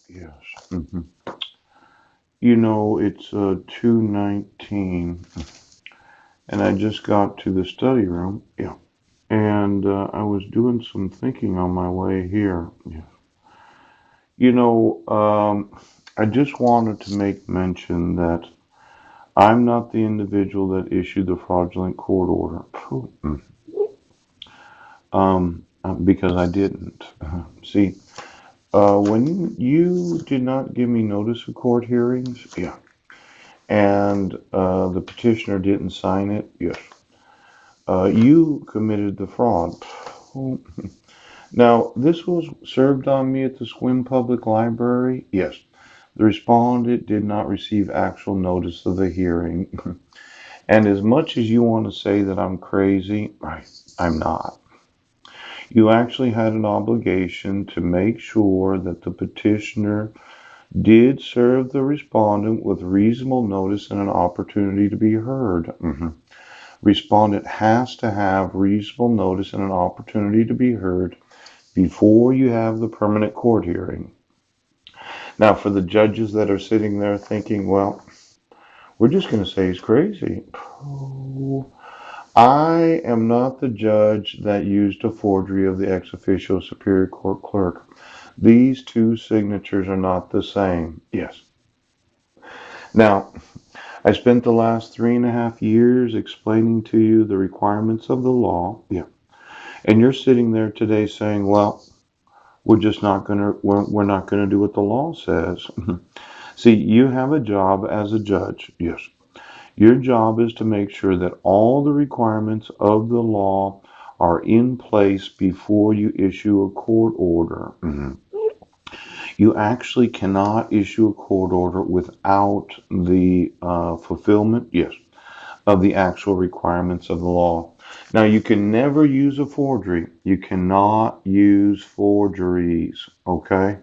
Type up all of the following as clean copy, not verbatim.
Yes. You know, it's 2:19, and I just got to the study room. Yeah. And I was doing some thinking on my way here. Yeah. You know, I just wanted to make mention that I'm not the individual that issued the fraudulent court order. Because I didn't. See, when you did not give me notice of court hearings, yeah, and the petitioner didn't sign it, yes, you committed the fraud. Now, this was served on me at the Swin Public Library. Yes, the respondent did not receive actual notice of the hearing. And as much as you want to say that I'm crazy, I'm not. You actually had an obligation to make sure that the petitioner did serve the respondent with reasonable notice and an opportunity to be heard. Respondent has to have reasonable notice and an opportunity to be heard before you have the permanent court hearing. Now, for the judges that are sitting there thinking, well, we're just going to say he's crazy. I am not the judge that used a forgery of the ex officio superior court clerk. These two signatures are not the same. Yes. Now, I spent the last 3.5 years explaining to you the requirements of the law. Yeah. And you're sitting there today saying, well, we're not gonna do what the law says. See, you have a job as a judge. Yes. Your job is to make sure that all the requirements of the law are in place before you issue a court order. You actually cannot issue a court order without the fulfillment, yes, of the actual requirements of the law. Now, you can never use a forgery. You cannot use forgeries, okay?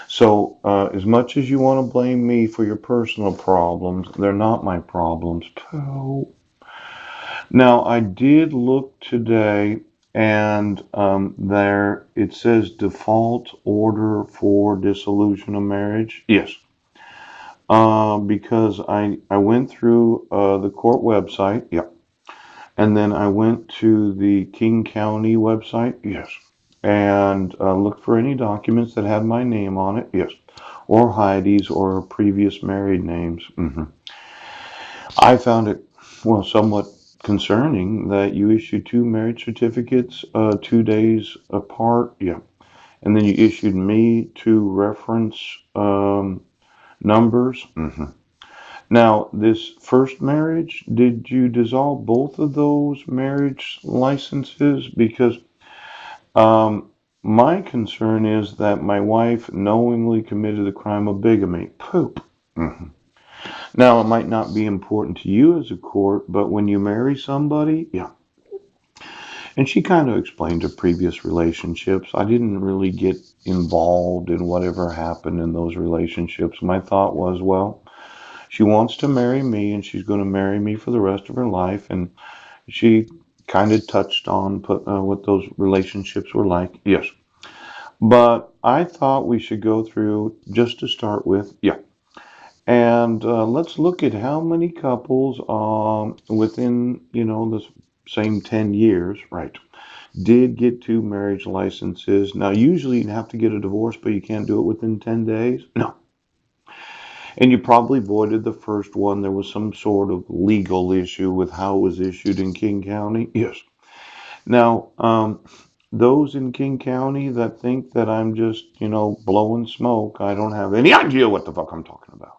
So, as much as you want to blame me for your personal problems, they're not my problems. Now, I did look today, and there it says default order for dissolution of marriage. Yes, because I went through the court website. Yeah, and then I went to the King County website. Yes, and looked for any documents that had my name on it. Yes, or Heidi's or previous married names. I found it, well, somewhat concerning that you issued two marriage certificates 2 days apart. Yeah. And then you issued me two reference numbers. Now, this first marriage, did you dissolve both of those marriage licenses? Because my concern is that my wife knowingly committed the crime of bigamy. Poop. Now, it might not be important to you as a court, but when you marry somebody, yeah. And she kind of explained her previous relationships. I didn't really get involved in whatever happened in those relationships. My thought was, well, she wants to marry me and she's going to marry me for the rest of her life. And she kind of touched on what those relationships were like. Yes. But I thought we should go through just to start with. Yeah. And let's look at how many couples within, the same 10 years, right, did get two marriage licenses. Now, usually you have to get a divorce, but you can't do it within 10 days. No. And you probably voided the first one. There was some sort of legal issue with how it was issued in King County. Yes. Now, those in King County that think that I'm just, blowing smoke, I don't have any idea what the fuck I'm talking about.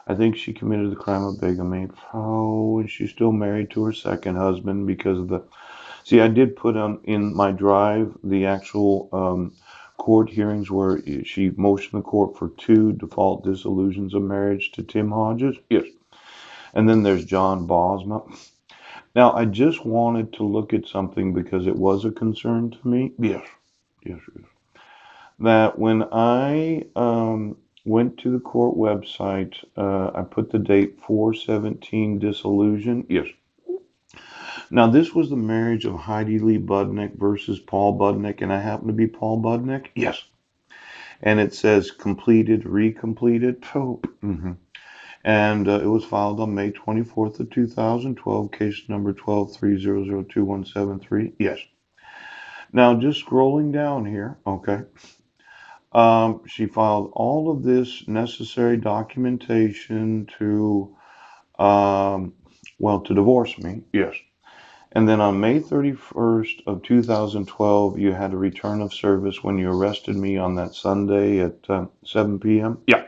I think she committed the crime of bigamy. Oh, and she's still married to her second husband because of the. See, I did put on in my drive the actual court hearings where she motioned the court for two default dissolutions of marriage to Tim Hodges. Yes. And then there's John Bosma. Now, I just wanted to look at something because it was a concern to me. Yes. Yes. Yes. That when I went to the court website, I put the date 4/17 dissolution. Yes. Now, this was the marriage of Heidi Lee Budnick versus Paul Budnick, and I happen to be Paul Budnick. Yes. and it says completed, recompleted. Poop. And it was filed on May 24th of 2012, case number 12300217. Yes. Now, just scrolling down here, okay. She filed all of this necessary documentation to, um, well, to divorce me. Yes. And then on May 31st of 2012, you had a return of service when you arrested me on that Sunday at 7 p.m. Yeah.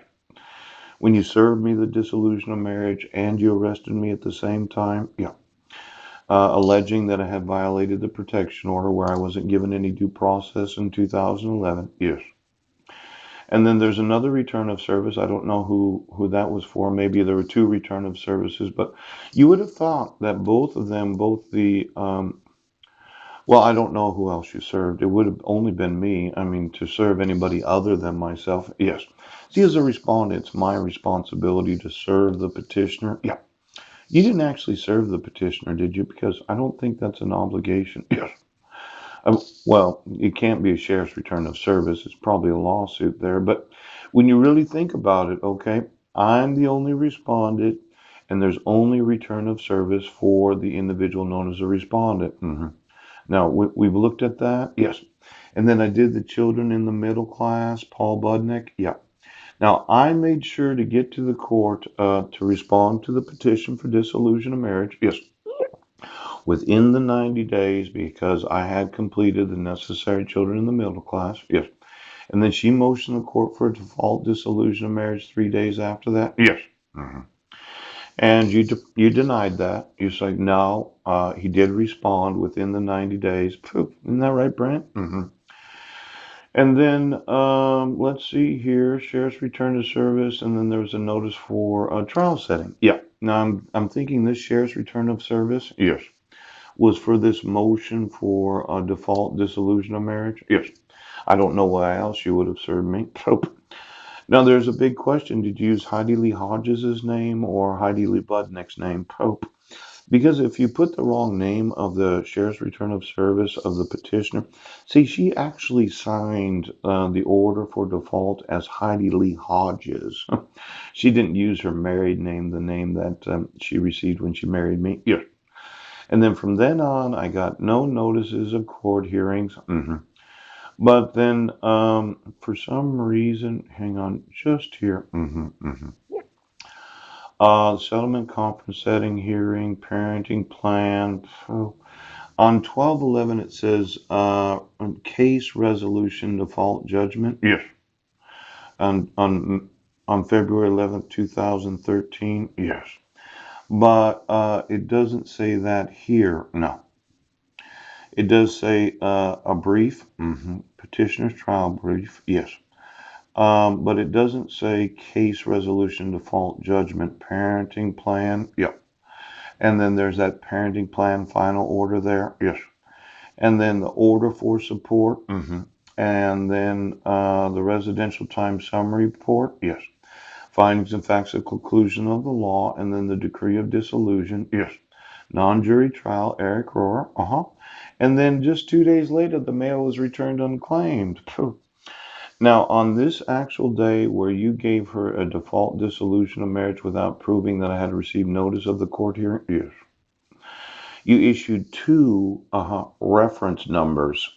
When you served me the dissolution of marriage and you arrested me at the same time. Yeah. Alleging that I had violated the protection order where I wasn't given any due process in 2011. Yes. And then there's another return of service. I don't know who that was for. Maybe there were two return of services, but you would have thought that both of them, both the well, I don't know who else you served. It would have only been me. I mean, to serve anybody other than myself, yes. See, as a respondent, it's my responsibility to serve the petitioner. Yeah. You didn't actually serve the petitioner, did you? Because I don't think that's an obligation. Yes. Well, it can't be a sheriff's return of service. It's probably a lawsuit there. But when you really think about it, okay, I'm the only respondent, and there's only return of service for the individual known as a respondent. Now, we've looked at that. Yes. And then I did the children in the middle class, Paul Budnick. Yeah. Now, I made sure to get to the court to respond to the petition for dissolution of marriage. Yes. Within the 90 days because I had completed the necessary children in the middle class. Yes. And then she motioned the court for a default dissolution of marriage 3 days after that. Yes. And you denied that. You said, no, he did respond within the 90 days. Poof. Isn't that right, Brent? And then let's see here, sheriff's return to service, and then there was a notice for a trial setting. Yeah. Now I'm thinking this sheriff's return of service, yes, was for this motion for a default dissolution of marriage. Yes. I don't know why else you would have served me. Nope. Now there's a big question: did you use Heidi Lee Hodges' name or Heidi Lee Budnick's name? Pope. Because if you put the wrong name of the sheriff's return of service of the petitioner, see, she actually signed the order for default as Heidi Lee Hodges. She didn't use her married name, the name that she received when she married me. Yeah. And then from then on, I got no notices of court hearings. But then, for some reason, hang on, just here. Settlement conference setting hearing, parenting plan. Oh, on 12/11, it says case resolution default judgment. Yes. On February 11th, 2013. Yes. But it doesn't say that here. No. It does say a brief, petitioner's trial brief. Yes. But it doesn't say case resolution default judgment parenting plan. Yep. And then there's that parenting plan final order there. Yes. And then the order for support. And then the residential time summary report. Yes. Findings and facts of conclusion of the law. And then the decree of dissolution. Yes. Non-jury trial, Eric Rohr. And then just 2 days later, the mail was returned unclaimed. Now, on this actual day where you gave her a default dissolution of marriage without proving that I had received notice of the court hearing, yes, you issued two reference numbers.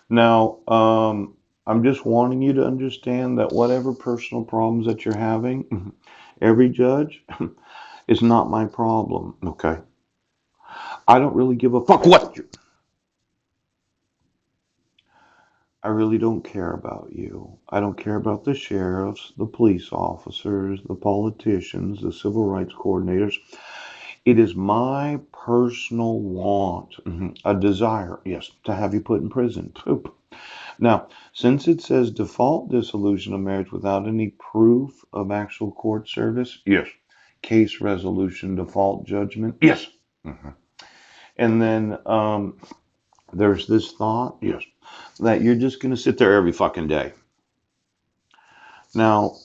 Now, I'm just wanting you to understand that whatever personal problems that you're having, every judge, is not my problem, okay? I don't really give a fuck what you... I really don't care about you. I don't care about the sheriffs, the police officers, the politicians, the civil rights coordinators. It is my personal want, a desire, yes, to have you put in prison. Poop. Now, since it says default dissolution of marriage without any proof of actual court service, yes. Case resolution, default judgment, yes. And then there's this thought, yes, that you're just going to sit there every fucking day. Now,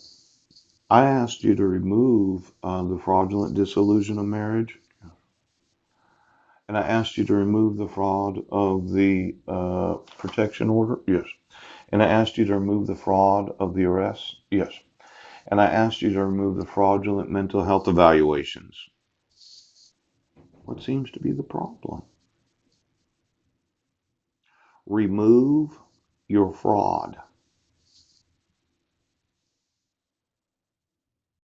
I asked you to remove the fraudulent dissolution of marriage, and I asked you to remove the fraud of the protection order, yes. And I asked you to remove the fraud of the arrests? Yes. And I asked you to remove the fraudulent mental health evaluations. What seems to be the problem? Remove your fraud.